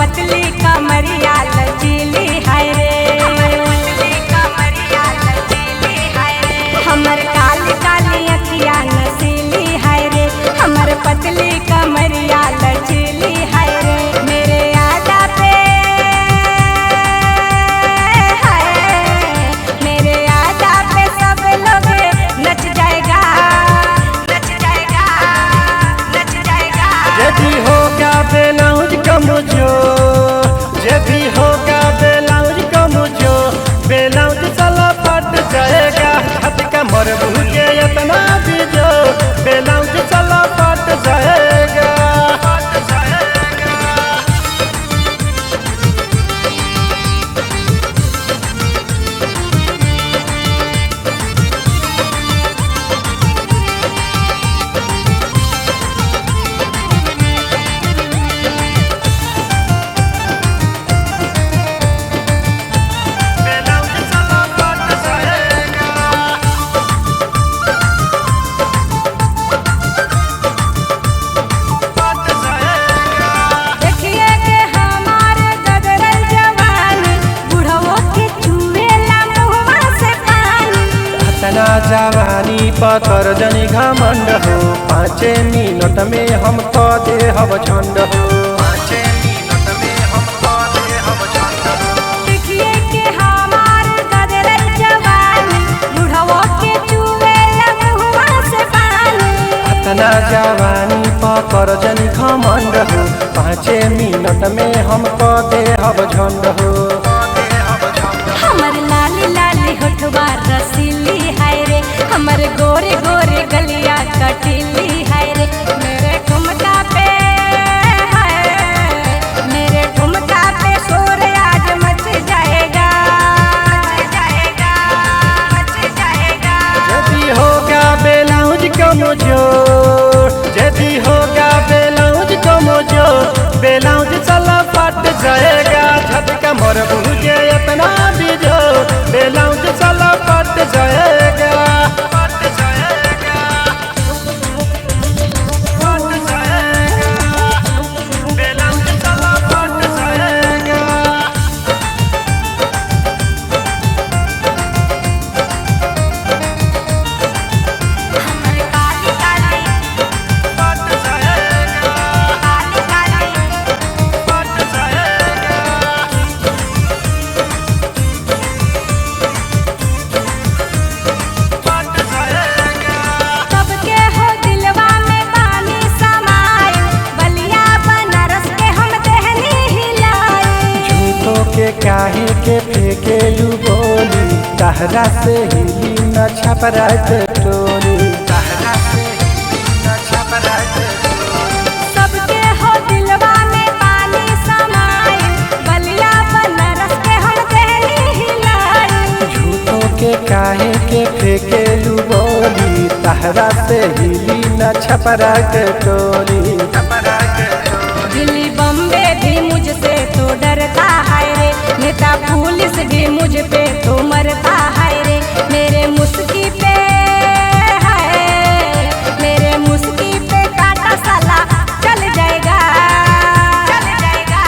पतली कमरिया लचीली है रे, हमर काली काली अखिया नसीली है रे, हमर पतली कमरिया लचीली है रे। मेरे आदा पे है, मेरे आदा पे सब लोग नच जाएगा, नच जाएगा, नच जाएगा। यदि होगा ब्लाउज कमजो, यदि होगा ब्लाउज कमजो, ब्लाउज साला फट जाएगा। झटका मर बुझे इतना बीजो, ब्लाउज साला फट जाएगा। जवानी पतर जनी घमंड हो, 5 मिनट में हम तो दे हब झंड हो, 5 मिनट में हम तो दे हब झंड हो। देखिए के हमार गदरल जवानी, बुढ़वो के चुवेला मुहवा से पानी। इतना जवानी पतर जनी घमंड हो, 5 मिनट में हम तो दे हब झंड हो। हमर लाली लाली होठवा रसीली है रे, हमर गोरे गोरे गलिया कटीली है रे। मेरे ठुमका पे है, मेरे ठुमका पे शोर आज मच जाएगा, मच जाएगा, मच जाएगा। यदि होगा ब्लाउज कमजोर, यदि होगा ब्लाउज कमजोर, ब्लाउज साला फट जाएगा। झटका मर बुझे इतना बीजो, ब्लाउज साला फट जाएगा। फट जाएगा, फट जाएगा, ब्लाउज साला फट जाएगा। हमर काली काली फट जाएगा, काली काली फट जाएगा। सबके हो दिलवा में पानी समाए, बलिया बनारस के हम देहनी हिलाए। झूठों के काहे के फेंकेलू बोली, तहरा से हिली न छपरात टोली, तहरा से हिली न छपरात टोली। सबके हो दिलवा में पानी समाए, बलिया बनारस के हम देहनी हिलाए। झूठों के काहे के फेंकेलू बोली, तहरा से हिली न छपरात टोली, छपरात टोली। दिल्ली बम्बे भी मुझसे तो डरता है रे, नेता पुलिस भी मुझ पे तो मरता है रे। मेरे मुस्की पे है, मेरे मुस्की पे काटा साला चल जाएगा, चल जाएगा,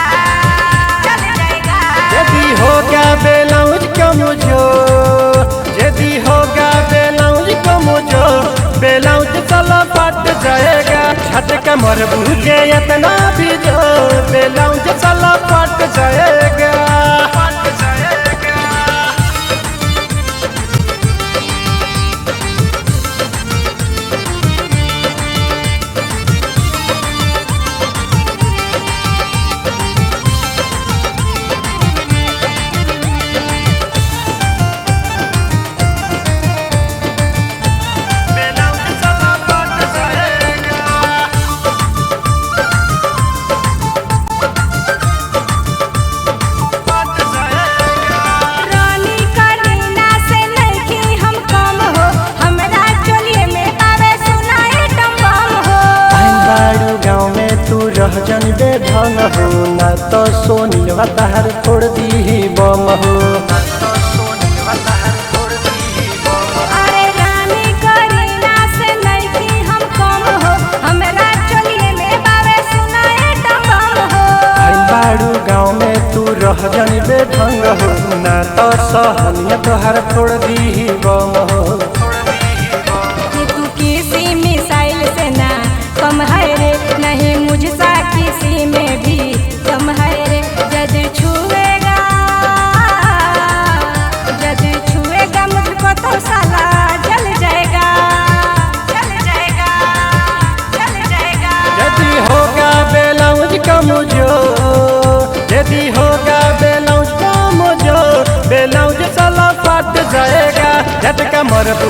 चल जाएगा। यदि होगा ब्लाउज कमजोर, यदि होगा ब्लाउज कमजोर, ब्लाउज साला फट जाएगा। झटका मर बुझे इतना बीजो, ब्लाउज साला फट जाएगा, फट जाएगा। ब्लाउज साला फट जाएगा। फट जाएगा। रानी करीना से नहीं हम कम हो, हमरा चोलिए में आवे सुनाए टम्बम हो। बाड़ू गाँव में तू रह जन बेढंग हो, ना तो सोनिलवा तहर छोड़ दी बम हो। अरे रानी करीना से नहीं हम कम हो, हमरा चोलिए में बावे सुनाए टम्बम हो। बाड़ू तोहर फोड़ दी बम हो। कि तू किसी मिसाइल से ना कम है रे, नहीं मुझसा किसी में भी कम है रे। जद छुएगा मुझको तो साला जल जाएगा, जल जाएगा, जल जाएगा। यदि होगा बेलाउज कमजोर, यदि होगा बेलाउज कमजोर, बेलाउज साला फट जाएगा। झटका मरबू